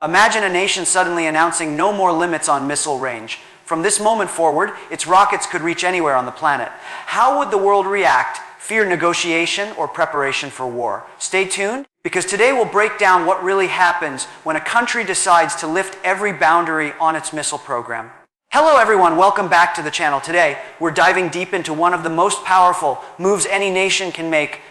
Imagine a nation suddenly announcing no more limits on missile range. From this moment forward, its rockets could reach anywhere on the planet. How would the world react? Fear, negotiation, or preparation for war? Stay tuned, because today we'll break down what really happens when a country decides to lift every boundary on its missile program. Hello everyone, welcome back to the channel. Today, we're diving deep into one of the most powerful moves any nation can make,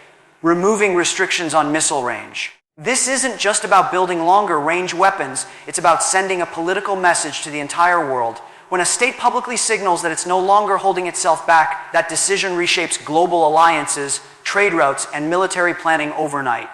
removing restrictions on missile range. This isn't just about building longer range weapons, it's about sending a political message to the entire world. When a state publicly signals that it's no longer holding itself back, that decision reshapes global alliances, trade routes, and military planning overnight.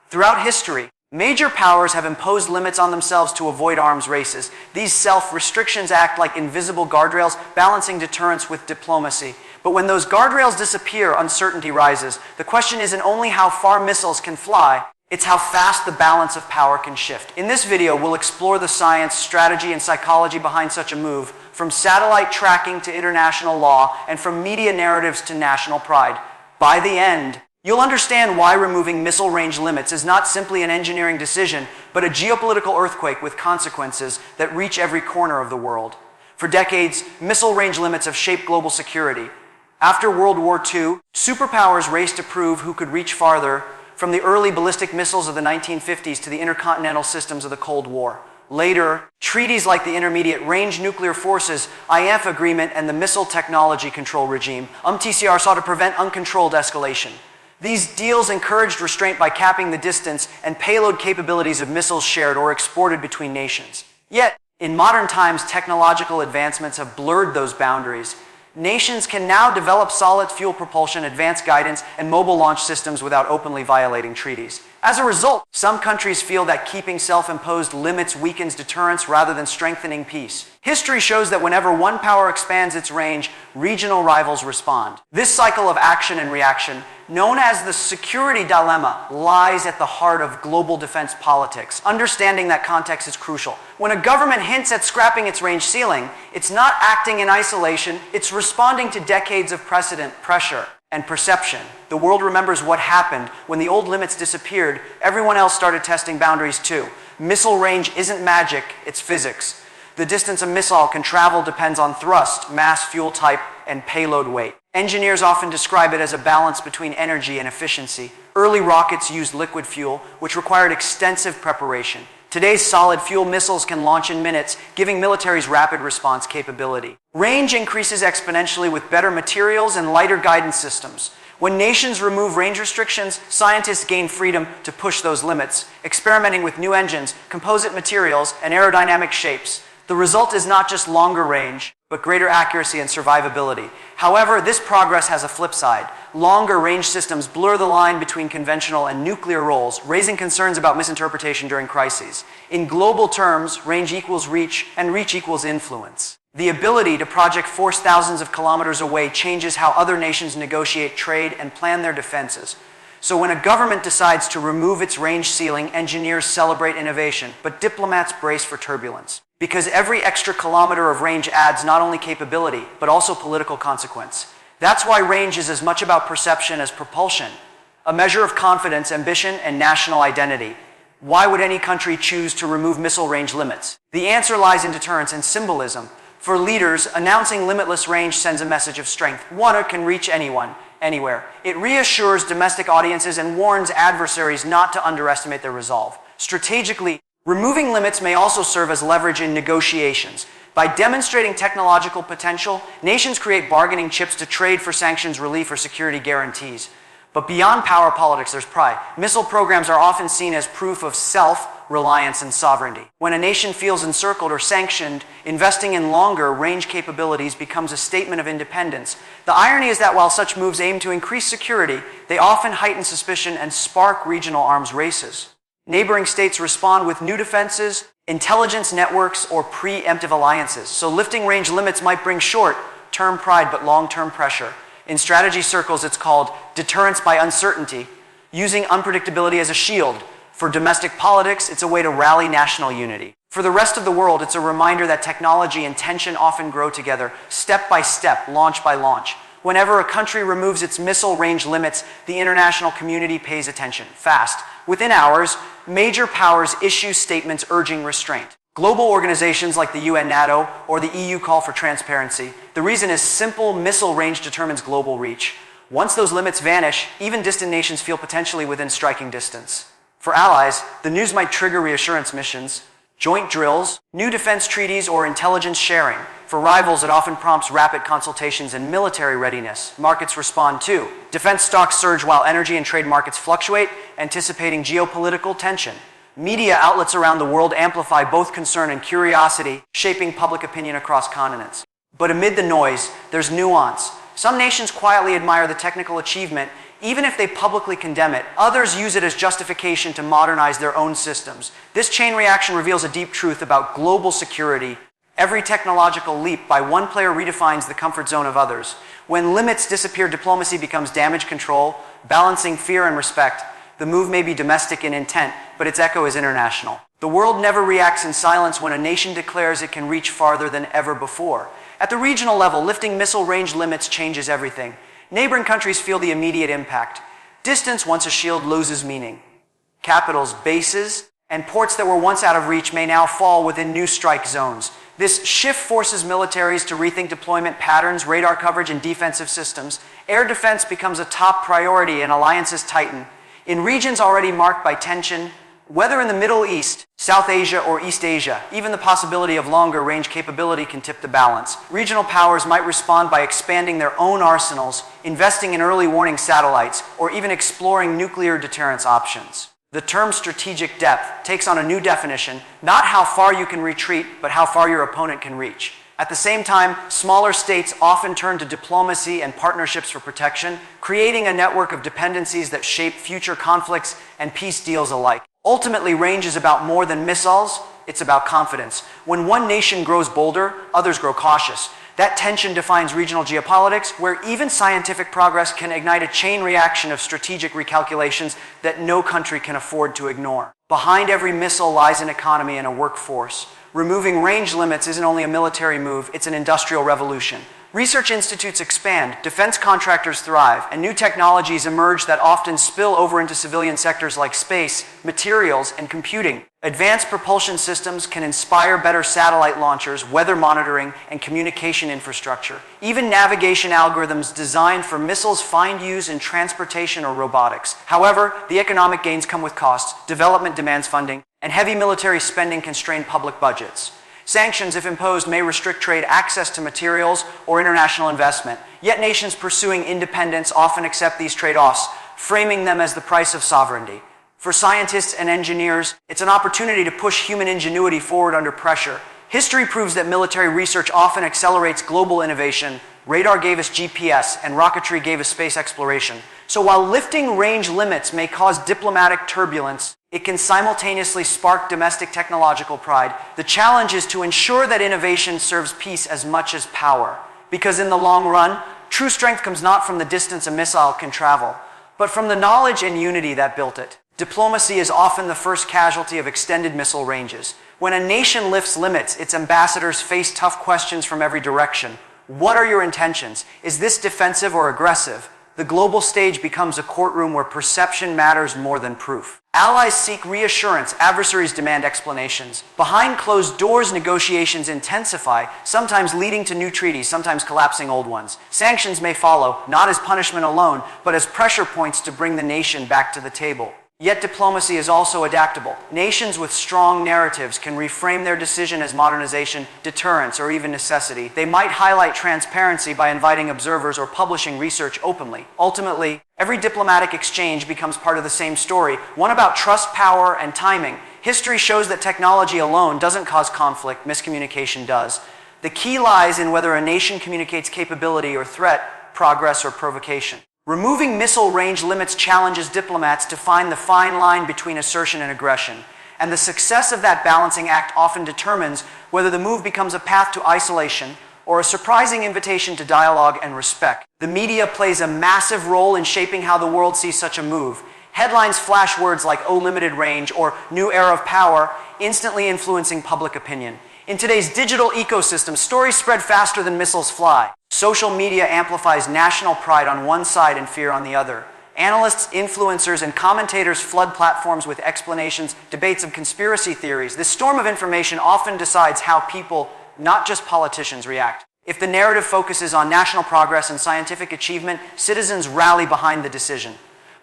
Throughout history, major powers have imposed limits on themselves to avoid arms races. These self-restrictions act like invisible guardrails, balancing deterrence with diplomacy. But when those guardrails disappear, uncertainty rises. The question isn't only how far missiles can fly, it's how fast the balance of power can shift. In this video, we'll explore the science, strategy, and psychology behind such a move, from satellite tracking to international law, and from media narratives to national pride. By the end, you'll understand why removing missile range limits is not simply an engineering decision, but a geopolitical earthquake with consequences that reach every corner of the world. For decades, missile range limits have shaped global security. After World War II, superpowers raced to prove who could reach farther, from the early ballistic missiles of the 1950s to the intercontinental systems of the Cold War. Later, treaties like the Intermediate Range Nuclear Forces (INF) Agreement and the Missile Technology Control Regime (UMTCR) sought to prevent uncontrolled escalation. These deals encouraged restraint by capping the distance and payload capabilities of missiles shared or exported between nations. Yet, in modern times, technological advancements have blurred those boundaries. Nations can now develop solid fuel propulsion, advanced guidance, and mobile launch systems without openly violating treaties. As a result, some countries feel that keeping self-imposed limits weakens deterrence rather than strengthening peace. History shows that whenever one power expands its range, regional rivals respond. This cycle of action and reaction, known as the security dilemma, lies at the heart of global defense politics. Understanding that context is crucial. When a government hints at scrapping its range ceiling, it's not acting in isolation, it's responding to decades of precedent, pressure, and perception. The world remembers what happened. When the old limits disappeared, everyone else started testing boundaries too. Missile range isn't magic, it's physics. The distance a missile can travel depends on thrust, mass, fuel type, and payload weight. Engineers often describe it as a balance between energy and efficiency. Early rockets used liquid fuel, which required extensive preparation. Today's solid fuel missiles can launch in minutes, giving militaries rapid response capability. Range increases exponentially with better materials and lighter guidance systems. When nations remove range restrictions, scientists gain freedom to push those limits, experimenting with new engines, composite materials, and aerodynamic shapes. The result is not just longer range, but greater accuracy and survivability. However, this progress has a flip side. Longer range systems blur the line between conventional and nuclear roles, raising concerns about misinterpretation during crises. In global terms, range equals reach, and reach equals influence. The ability to project force thousands of kilometers away changes how other nations negotiate trade and plan their defenses. So when a government decides to remove its range ceiling, engineers celebrate innovation, but diplomats brace for turbulence. Because every extra kilometer of range adds not only capability, but also political consequence. That's why range is as much about perception as propulsion, a measure of confidence, ambition, and national identity. Why would any country choose to remove missile range limits? The answer lies in deterrence and symbolism. For leaders, announcing limitless range sends a message of strength. One can reach anyone, anywhere. It reassures domestic audiences and warns adversaries not to underestimate their resolve. Strategically, removing limits may also serve as leverage in negotiations. By demonstrating technological potential, nations create bargaining chips to trade for sanctions relief or security guarantees. But beyond power politics, there's pride. Missile programs are often seen as proof of self-reliance and sovereignty. When a nation feels encircled or sanctioned, investing in longer range capabilities becomes a statement of independence. The irony is that while such moves aim to increase security, they often heighten suspicion and spark regional arms races. Neighboring states respond with new defenses, intelligence networks, or preemptive alliances. So lifting range limits might bring short-term pride but long-term pressure. In strategy circles, it's called deterrence by uncertainty, using unpredictability as a shield. For domestic politics, it's a way to rally national unity. For the rest of the world, it's a reminder that technology and tension often grow together, step by step, launch by launch. Whenever a country removes its missile range limits, the international community pays attention, fast. Within hours, major powers issue statements urging restraint. Global organizations like the UN, NATO, or the EU call for transparency. The reason is simple: missile range determines global reach. Once those limits vanish, even distant nations feel potentially within striking distance. For allies, the news might trigger reassurance missions, joint drills, new defense treaties, or intelligence sharing. For rivals, it often prompts rapid consultations and military readiness. Markets respond too. Defense stocks surge while energy and trade markets fluctuate, anticipating geopolitical tension. Media outlets around the world amplify both concern and curiosity, shaping public opinion across continents. But amid the noise, there's nuance. Some nations quietly admire the technical achievement, even if they publicly condemn it. Others use it as justification to modernize their own systems. This chain reaction reveals a deep truth about global security. Every technological leap by one player redefines the comfort zone of others. When limits disappear, diplomacy becomes damage control, balancing fear and respect. The move may be domestic in intent, but its echo is international. The world never reacts in silence when a nation declares it can reach farther than ever before. At the regional level, lifting missile range limits changes everything. Neighboring countries feel the immediate impact. Distance, once a shield, loses meaning. Capitals, bases, and ports that were once out of reach may now fall within new strike zones. This shift forces militaries to rethink deployment patterns, radar coverage, and defensive systems. Air defense becomes a top priority and alliances tighten. In regions already marked by tension, whether in the Middle East, South Asia, or East Asia, even the possibility of longer range capability can tip the balance. Regional powers might respond by expanding their own arsenals, investing in early warning satellites, or even exploring nuclear deterrence options. The term strategic depth takes on a new definition, not how far you can retreat, but how far your opponent can reach. At the same time, smaller states often turn to diplomacy and partnerships for protection, creating a network of dependencies that shape future conflicts and peace deals alike. Ultimately, range is about more than missiles, it's about confidence. When one nation grows bolder, others grow cautious. That tension defines regional geopolitics, where even scientific progress can ignite a chain reaction of strategic recalculations that no country can afford to ignore. Behind every missile lies an economy and a workforce. Removing range limits isn't only a military move, it's an industrial revolution. Research institutes expand, defense contractors thrive, and new technologies emerge that often spill over into civilian sectors like space, materials, and computing. Advanced propulsion systems can inspire better satellite launchers, weather monitoring, and communication infrastructure. Even navigation algorithms designed for missiles find use in transportation or robotics. However, the economic gains come with costs, development demands funding, and heavy military spending constrain public budgets. Sanctions, if imposed, may restrict trade, access to materials, or international investment. Yet nations pursuing independence often accept these trade-offs, framing them as the price of sovereignty. For scientists and engineers, it's an opportunity to push human ingenuity forward under pressure. History proves that military research often accelerates global innovation. Radar gave us GPS, and rocketry gave us space exploration. So while lifting range limits may cause diplomatic turbulence, it can simultaneously spark domestic technological pride. The challenge is to ensure that innovation serves peace as much as power. Because in the long run, true strength comes not from the distance a missile can travel, but from the knowledge and unity that built it. Diplomacy is often the first casualty of extended missile ranges. When a nation lifts limits, its ambassadors face tough questions from every direction. What are your intentions? Is this defensive or aggressive? The global stage becomes a courtroom where perception matters more than proof. Allies seek reassurance, adversaries demand explanations. Behind closed doors, negotiations intensify, sometimes leading to new treaties, sometimes collapsing old ones. Sanctions may follow, not as punishment alone, but as pressure points to bring the nation back to the table. Yet diplomacy is also adaptable. Nations with strong narratives can reframe their decision as modernization, deterrence, or even necessity. They might highlight transparency by inviting observers or publishing research openly. Ultimately, every diplomatic exchange becomes part of the same story, one about trust, power, and timing. History shows that technology alone doesn't cause conflict, miscommunication does. The key lies in whether a nation communicates capability or threat, progress or provocation. Removing missile range limits challenges diplomats to find the fine line between assertion and aggression. And the success of that balancing act often determines whether the move becomes a path to isolation or a surprising invitation to dialogue and respect. The media plays a massive role in shaping how the world sees such a move. Headlines flash words like "oh, limited range" or "new era of power," instantly influencing public opinion. In today's digital ecosystem, stories spread faster than missiles fly. Social media amplifies national pride on one side and fear on the other. Analysts, influencers, and commentators flood platforms with explanations, debates, and conspiracy theories. This storm of information often decides how people, not just politicians, react. If the narrative focuses on national progress and scientific achievement, citizens rally behind the decision.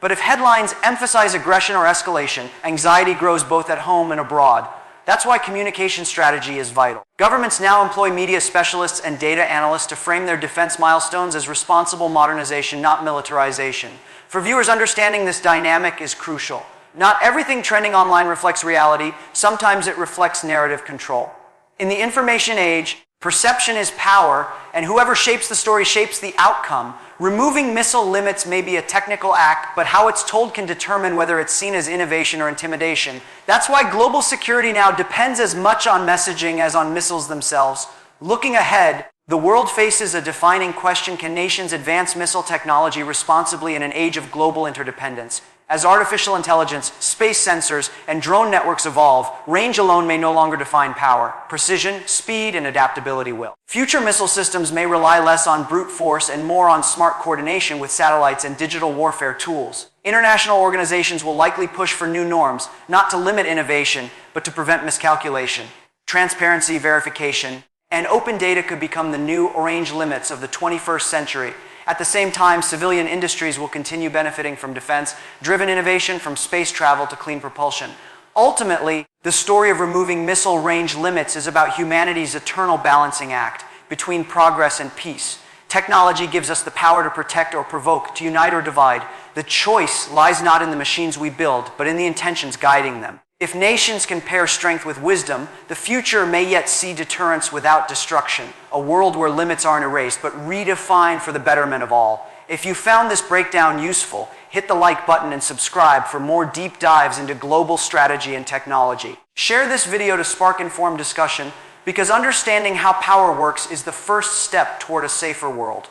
But if headlines emphasize aggression or escalation, anxiety grows both at home and abroad. That's why communication strategy is vital. Governments now employ media specialists and data analysts to frame their defense milestones as responsible modernization, not militarization. For viewers, understanding this dynamic is crucial. Not everything trending online reflects reality. Sometimes it reflects narrative control. In the information age, perception is power, and whoever shapes the story shapes the outcome. Removing missile limits may be a technical act, but how it's told can determine whether it's seen as innovation or intimidation. That's why global security now depends as much on messaging as on missiles themselves. Looking ahead, the world faces a defining question: can nations advance missile technology responsibly in an age of global interdependence? As artificial intelligence, space sensors, and drone networks evolve, range alone may no longer define power. Precision, speed, and adaptability will. Future missile systems may rely less on brute force and more on smart coordination with satellites and digital warfare tools. International organizations will likely push for new norms, not to limit innovation, but to prevent miscalculation. Transparency, verification, and open data could become the new range limits of the 21st century. At the same time, civilian industries will continue benefiting from defense-driven innovation, from space travel to clean propulsion. Ultimately, the story of removing missile range limits is about humanity's eternal balancing act between progress and peace. Technology gives us the power to protect or provoke, to unite or divide. The choice lies not in the machines we build, but in the intentions guiding them. If nations can pair strength with wisdom, the future may yet see deterrence without destruction, a world where limits aren't erased, but redefined for the betterment of all. If you found this breakdown useful, hit the like button and subscribe for more deep dives into global strategy and technology. Share this video to spark informed discussion, because understanding how power works is the first step toward a safer world.